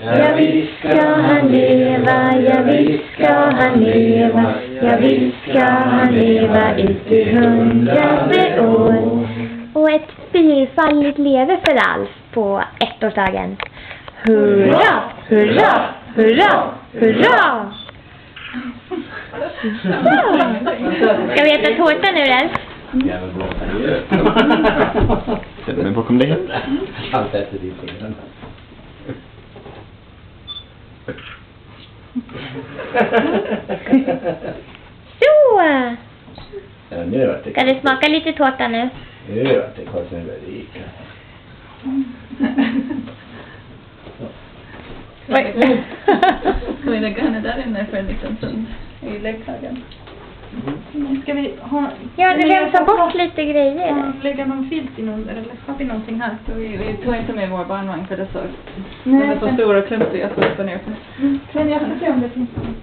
Ja visst ska han leva, ja visst ska han leva, ja visst ska han leva ut i 100 år. Och ett fyrfaldigt lever för Alf på ettårsdagen. Hurra, hurra, hurra, hurra! Ska vi äta tårta nu, Alf? Jävla bra. Sätt mig bakom det. Allt äter ditt fingrar. Så! Ja, nu vart det. Ska du smaka lite tårta nu? Nu vart det konserverika. Oj. Ska vi lägga henne där inne för en liten stund i leksaken? Ska vi ha... Ja, du rensar bort lite grejer. Ja, lägga någon filt in under, eller har vi någonting här? Så vi tog inte med vår barnvagn för det så. Den är så stor och klumpig att vi upp och ner på. Men jag får se om det finns någon.